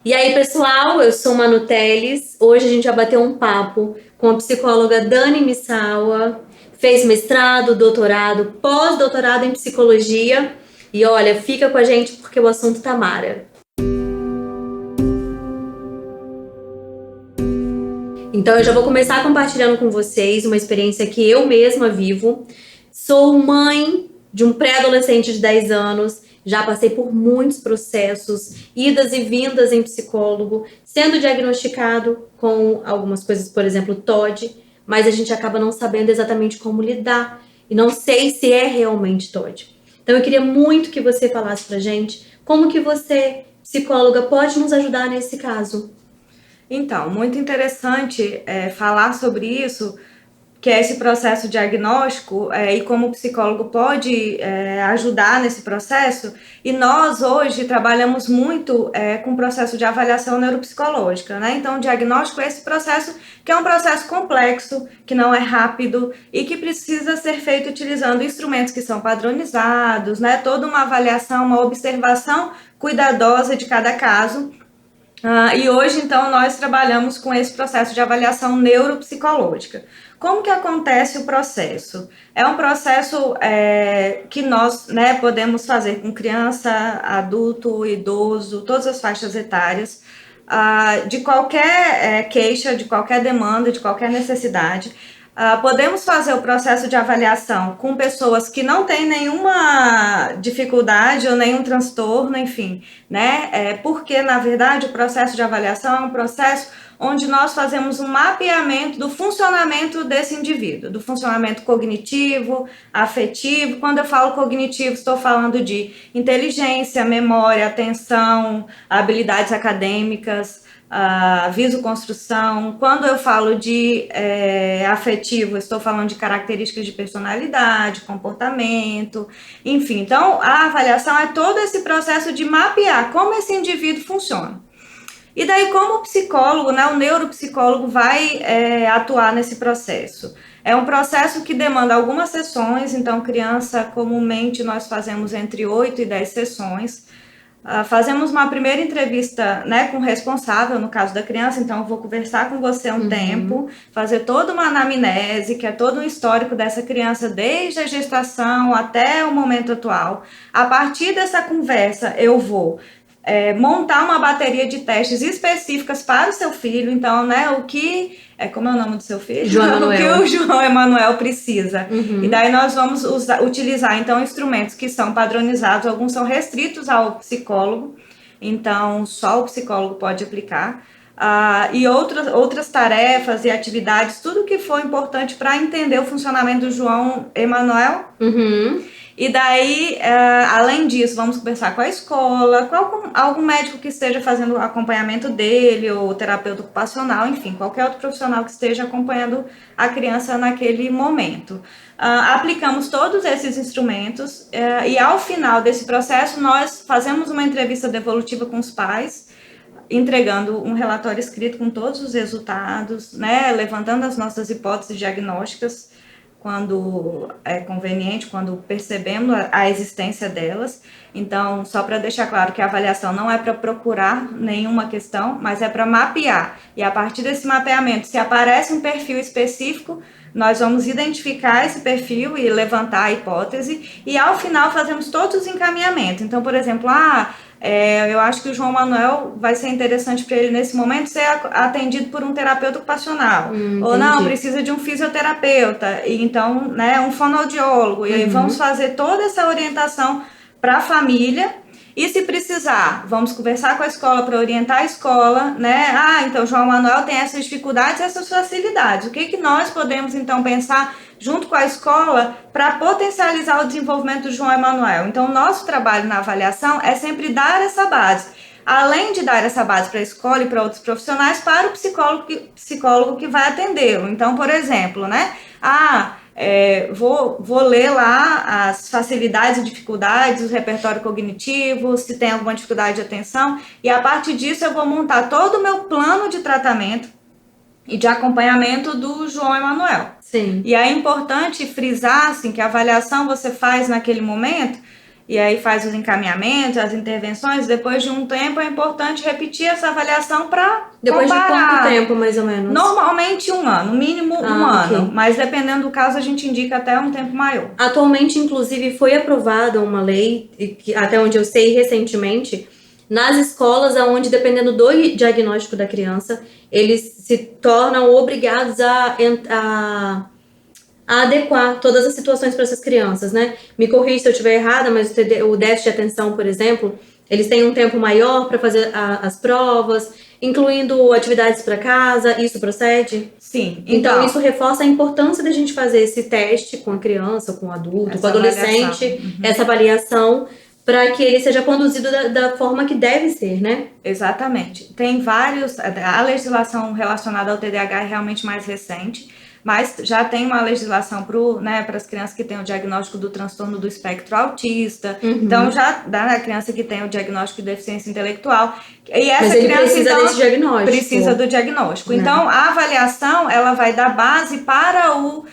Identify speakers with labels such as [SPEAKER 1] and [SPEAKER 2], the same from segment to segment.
[SPEAKER 1] E aí, pessoal, eu sou Manu Teles. Hoje a gente vai bater um papo com a psicóloga Dani Missawa. Fez mestrado, doutorado, pós-doutorado em psicologia. E olha, fica com a gente porque o assunto tá mara. Então eu já vou começar compartilhando com vocês uma experiência que eu mesma vivo. Sou mãe de um pré-adolescente de 10 anos, já passei por muitos processos, idas e vindas em psicólogo, sendo diagnosticado com algumas coisas, por exemplo, TOD, mas a gente acaba não sabendo exatamente como lidar e não sei se é realmente TOD. Então eu queria muito que você falasse pra gente como que você, psicóloga, pode nos ajudar nesse caso.
[SPEAKER 2] Então, muito interessante falar sobre isso, que é esse processo diagnóstico e como o psicólogo pode ajudar nesse processo. E nós hoje trabalhamos muito com o processo de avaliação neuropsicológica, né? Então, o diagnóstico é esse processo que é um processo complexo, que não é rápido e que precisa ser feito utilizando instrumentos que são padronizados, né? Toda uma avaliação, uma observação cuidadosa de cada caso. E hoje, então, nós trabalhamos com esse processo de avaliação neuropsicológica. Como que acontece o processo? É um processo que nós podemos fazer com criança, adulto, idoso, todas as faixas etárias, de qualquer queixa, de qualquer demanda, de qualquer necessidade. Podemos fazer o processo de avaliação com pessoas que não têm nenhuma dificuldade ou nenhum transtorno, enfim, né? Porque, na verdade, o processo de avaliação é um processo onde nós fazemos um mapeamento do funcionamento desse indivíduo, do funcionamento cognitivo, afetivo. Quando eu falo cognitivo, estou falando de inteligência, memória, atenção, habilidades acadêmicas, visoconstrução. Quando eu falo de afetivo, estou falando de características de personalidade, comportamento, enfim. Então, a avaliação é todo esse processo de mapear como esse indivíduo funciona. E daí, como o psicólogo, né, o neuropsicólogo vai atuar nesse processo? É um processo que demanda algumas sessões, então, criança, comumente, nós fazemos entre 8 e 10 sessões. Fazemos uma primeira entrevista, né, com o responsável, no caso da criança, então eu vou conversar com você um tempo, fazer toda uma anamnese, que é todo um histórico dessa criança, desde a gestação até o momento atual. A partir dessa conversa, eu vou montar uma bateria de testes específicas para o seu filho. Então, né, como é o nome do seu filho?
[SPEAKER 1] João Emanuel.
[SPEAKER 2] O que o João Emanuel precisa. E daí nós vamos utilizar, então, instrumentos que são padronizados, alguns são restritos ao psicólogo, então só o psicólogo pode aplicar. E outras tarefas e atividades, tudo que for importante para entender o funcionamento do João Emanuel. E daí, além disso, vamos conversar com a escola, com algum médico que esteja fazendo o acompanhamento dele, ou terapeuta ocupacional, enfim, qualquer outro profissional que esteja acompanhando a criança naquele momento. Aplicamos todos esses instrumentos e ao final desse processo nós fazemos uma entrevista devolutiva com os pais, entregando um relatório escrito com todos os resultados, né, levantando as nossas hipóteses diagnósticas, quando é conveniente, quando percebemos a existência delas. Então, só para deixar claro que a avaliação não é para procurar nenhuma questão, mas é para mapear. E a partir desse mapeamento, se aparece um perfil específico, nós vamos identificar esse perfil e levantar a hipótese, e ao final fazemos todos os encaminhamentos. Então, por exemplo, eu acho que o João Manuel vai ser interessante para ele nesse momento ser atendido por um terapeuta ocupacional. Ou não, precisa de um fisioterapeuta, e então, né, um fonoaudiólogo. E aí vamos fazer toda essa orientação para a família. E se precisar, vamos conversar com a escola para orientar a escola, né? Então João Manuel tem essas dificuldades, essas facilidades. O que nós podemos então pensar junto com a escola para potencializar o desenvolvimento do João Emanuel? Então, o nosso trabalho na avaliação é sempre dar essa base. Além de dar essa base para a escola e para outros profissionais, para o psicólogo que vai atendê-lo. Então, por exemplo, né? Vou ler lá as facilidades e dificuldades, o repertório cognitivo, se tem alguma dificuldade de atenção, e a partir disso eu vou montar todo o meu plano de tratamento e de acompanhamento do João Emanuel.
[SPEAKER 1] Sim.
[SPEAKER 2] E é importante frisar assim, que a avaliação você faz naquele momento e aí faz os encaminhamentos, as intervenções. Depois de um tempo é importante repetir essa avaliação para
[SPEAKER 1] Depois
[SPEAKER 2] comparar.
[SPEAKER 1] de quanto tempo, mais ou menos?
[SPEAKER 2] Normalmente 1 ano, mínimo 1 ano,
[SPEAKER 1] ok.
[SPEAKER 2] mas dependendo do caso a gente indica até um tempo maior.
[SPEAKER 1] Atualmente, inclusive, foi aprovada uma lei, que, até onde eu sei recentemente, nas escolas onde, dependendo do diagnóstico da criança, eles se tornam obrigados a adequar todas as situações para essas crianças, né? Me corrija se eu estiver errada, mas o déficit de atenção, por exemplo, eles têm um tempo maior para fazer as provas, incluindo atividades para casa. Isso procede?
[SPEAKER 2] Sim.
[SPEAKER 1] Então, isso reforça a importância da gente fazer esse teste com a criança, com o adulto, com o adolescente, essa avaliação, para que ele seja conduzido da forma que deve ser, né?
[SPEAKER 2] Exatamente. Tem vários... A legislação relacionada ao TDAH é realmente mais recente, mas já tem uma legislação para as crianças que têm o diagnóstico do transtorno do espectro autista. Então, já dá a criança que tem o diagnóstico de deficiência intelectual. E essa
[SPEAKER 1] Mas ele
[SPEAKER 2] criança,
[SPEAKER 1] precisa
[SPEAKER 2] então,
[SPEAKER 1] desse diagnóstico.
[SPEAKER 2] Precisa do diagnóstico. Então, a avaliação, ela vai dar base para o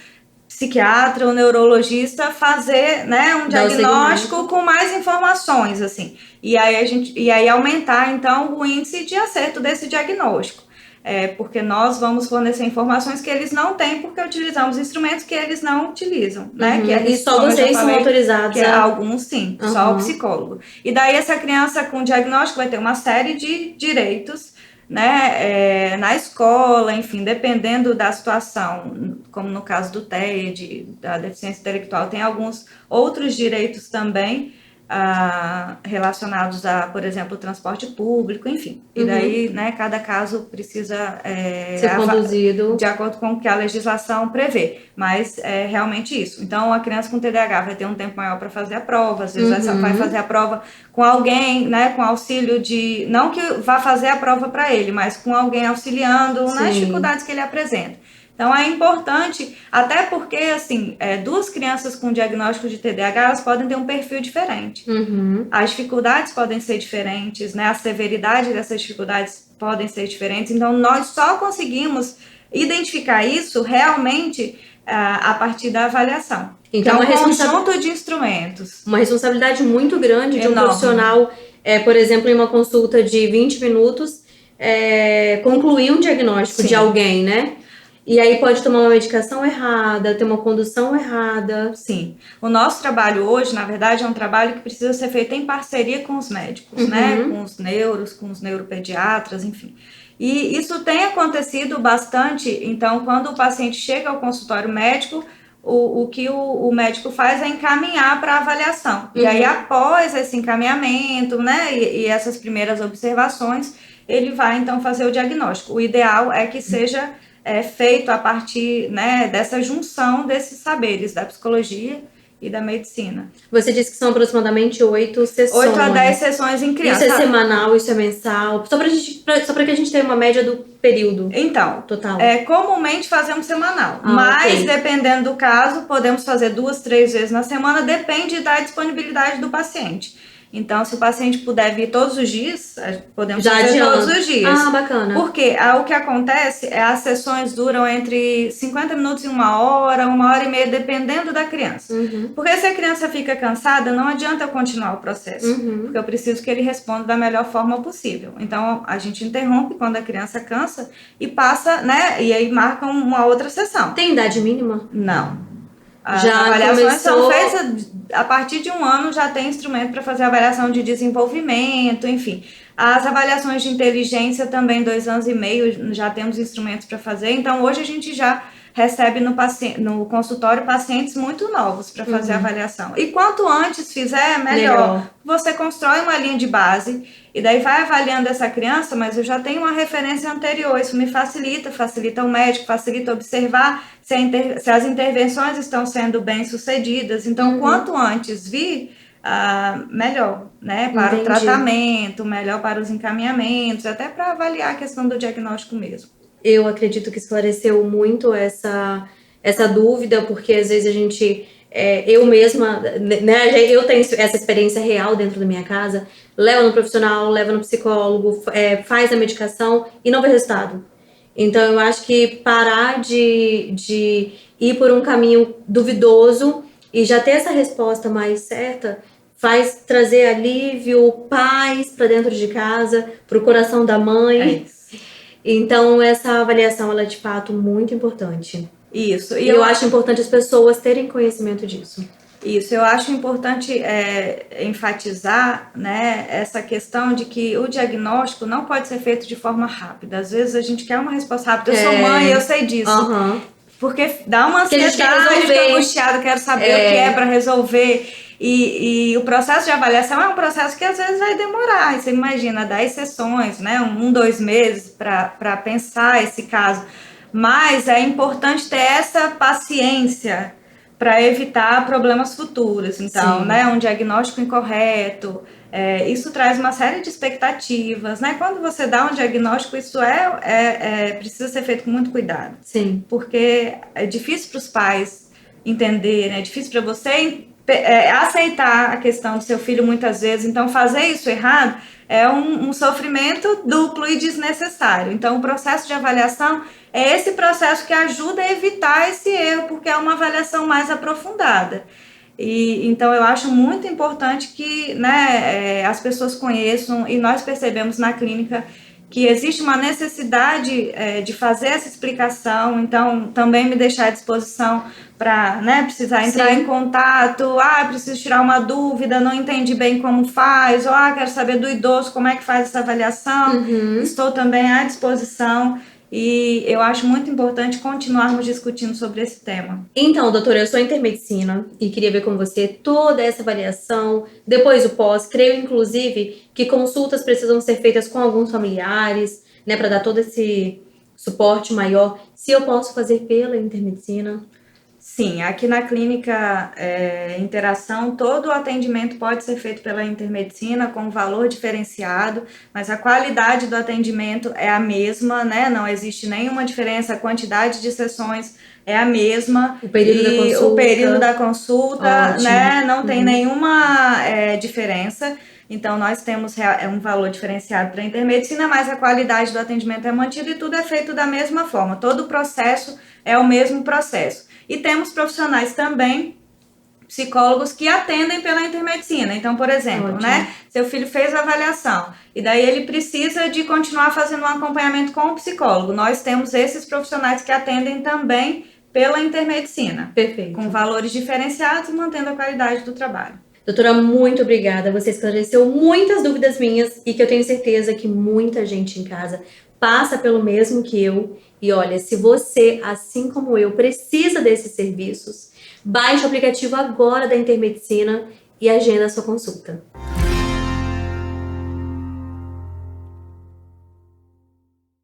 [SPEAKER 2] psiquiatra ou neurologista fazer, né, um diagnóstico com mais informações, assim. E aí aumentar, então, o índice de acerto desse diagnóstico. Porque nós vamos fornecer informações que eles não têm, porque utilizamos instrumentos que eles não utilizam, né?
[SPEAKER 1] E só vocês são autorizados
[SPEAKER 2] Alguns sim, só o psicólogo. E daí essa criança com diagnóstico vai ter uma série de direitos, né? Na escola, enfim, dependendo da situação, como no caso do TED, da deficiência intelectual, tem alguns outros direitos também, relacionados a, por exemplo, o transporte público, enfim. E daí, né, cada caso precisa
[SPEAKER 1] ser conduzido
[SPEAKER 2] de acordo com o que a legislação prevê. Mas é realmente isso. Então, a criança com TDAH vai ter um tempo maior para fazer a prova, às vezes vai fazer a prova com alguém, né, com auxílio de... Não que vá fazer a prova para ele, mas com alguém auxiliando nas dificuldades que ele apresenta. Então, é importante, até porque, assim, duas crianças com diagnóstico de TDAH, elas podem ter um perfil diferente. As dificuldades podem ser diferentes, né? A severidade dessas dificuldades podem ser diferentes. Então, nós só conseguimos identificar isso realmente a partir da avaliação. Então, é um conjunto de instrumentos.
[SPEAKER 1] Uma responsabilidade muito grande de um profissional, por exemplo, em uma consulta de 20 minutos, concluir um diagnóstico de alguém, né? E aí pode tomar uma medicação errada, ter uma condução errada.
[SPEAKER 2] Sim. O nosso trabalho hoje, na verdade, é um trabalho que precisa ser feito em parceria com os médicos, né? Com os neuros, com os neuropediatras, enfim. E isso tem acontecido bastante. Então, quando o paciente chega ao consultório médico, o que o médico faz é encaminhar para avaliação. E aí, após esse encaminhamento, né? E essas primeiras observações, ele vai, então, fazer o diagnóstico. O ideal é que seja... feito a partir, né, dessa junção desses saberes da psicologia e da medicina.
[SPEAKER 1] Você disse que são aproximadamente 8 sessões.
[SPEAKER 2] 8 a 10 sessões em criança.
[SPEAKER 1] Isso é semanal, isso é mensal? Só pra que a gente tenha uma média do período.
[SPEAKER 2] Então,
[SPEAKER 1] total.
[SPEAKER 2] Comumente fazemos semanal, mas dependendo do caso, podemos fazer 2, 3 vezes na semana, depende da disponibilidade do paciente. Então, se o paciente puder vir todos os dias, podemos fazer todos os dias.
[SPEAKER 1] Bacana.
[SPEAKER 2] Porque o que acontece as sessões duram entre 50 minutos e 1 hora, 1h30, dependendo da criança. Porque se a criança fica cansada, não adianta eu continuar o processo. Porque eu preciso que ele responda da melhor forma possível. Então, a gente interrompe quando a criança cansa e passa, né? E aí marca uma outra sessão.
[SPEAKER 1] Tem idade mínima?
[SPEAKER 2] Não. As avaliações são feitas a partir de 1 ano, já tem instrumento para fazer avaliação de desenvolvimento, enfim. As avaliações de inteligência também, 2 anos e meio, já temos instrumentos para fazer. Então, hoje a gente já recebe no consultório pacientes muito novos para fazer a avaliação. E quanto antes fizer, melhor. Você constrói uma linha de base e daí vai avaliando essa criança, mas eu já tenho uma referência anterior. Isso me facilita o médico, facilita observar se as intervenções estão sendo bem sucedidas. Então, quanto antes vir, melhor, né? Para o tratamento, melhor para os encaminhamentos, até para avaliar a questão do diagnóstico mesmo.
[SPEAKER 1] Eu acredito que esclareceu muito essa dúvida, porque às vezes a gente, eu mesma, né, eu tenho essa experiência real dentro da minha casa, leva no profissional, leva no psicólogo, faz a medicação e não vê resultado. Então eu acho que parar de ir por um caminho duvidoso e já ter essa resposta mais certa faz trazer alívio, paz para dentro de casa, para o coração da mãe.
[SPEAKER 2] É isso.
[SPEAKER 1] Então, essa avaliação, ela é de fato muito importante.
[SPEAKER 2] Isso.
[SPEAKER 1] E eu acho importante as pessoas terem conhecimento disso.
[SPEAKER 2] Isso, eu acho importante enfatizar, né, essa questão de que o diagnóstico não pode ser feito de forma rápida. Às vezes a gente quer uma resposta rápida. Eu sou mãe, eu sei disso. Porque dá uma ansiedade, fica angustiada, quero saber o que é para resolver. E o processo de avaliação é um processo que às vezes vai demorar. Você imagina 10 sessões, né, 2 meses para pensar esse caso. Mas é importante ter essa paciência para evitar problemas futuros. Então, né, um diagnóstico incorreto, isso traz uma série de expectativas, né? Quando você dá um diagnóstico, isso precisa ser feito com muito cuidado.
[SPEAKER 1] Sim.
[SPEAKER 2] Porque é difícil para os pais entenderem, é difícil para você aceitar a questão do seu filho muitas vezes. Então, fazer isso errado é um sofrimento duplo e desnecessário. Então, o processo de avaliação é esse processo que ajuda a evitar esse erro, porque é uma avaliação mais aprofundada. Então, eu acho muito importante que, né, as pessoas conheçam, e nós percebemos na clínica que existe uma necessidade de fazer essa explicação. Então, também me deixar à disposição para, né, precisar entrar em contato, preciso tirar uma dúvida, não entendi bem como faz, ou quero saber do idoso como é que faz essa avaliação. Estou também à disposição. E eu acho muito importante continuarmos discutindo sobre esse tema.
[SPEAKER 1] Então, doutora, eu sou intermedicina e queria ver com você toda essa avaliação, depois o pós. Creio, inclusive, que consultas precisam ser feitas com alguns familiares, né, para dar todo esse suporte maior. Se eu posso fazer pela intermedicina?
[SPEAKER 2] Sim, aqui na clínica Interação, todo o atendimento pode ser feito pela intermedicina com valor diferenciado, mas a qualidade do atendimento é a mesma, né? Não existe nenhuma diferença, a quantidade de sessões é a mesma.
[SPEAKER 1] O período
[SPEAKER 2] da consulta, né? Não tem nenhuma diferença. Então, nós temos um valor diferenciado para a intermedicina, mas a qualidade do atendimento é mantida e tudo é feito da mesma forma. Todo o processo é o mesmo processo. E temos profissionais também, psicólogos, que atendem pela intermedicina. Então, por exemplo, né, seu filho fez a avaliação e daí ele precisa de continuar fazendo um acompanhamento com o psicólogo. Nós temos esses profissionais que atendem também pela intermedicina.
[SPEAKER 1] Perfeito.
[SPEAKER 2] Com valores diferenciados e mantendo a qualidade do trabalho.
[SPEAKER 1] Doutora, muito obrigada. Você esclareceu muitas dúvidas minhas e que eu tenho certeza que muita gente em casa passa pelo mesmo que eu. E olha, se você, assim como eu, precisa desses serviços, baixe o aplicativo agora da Intermedicina e agenda a sua consulta.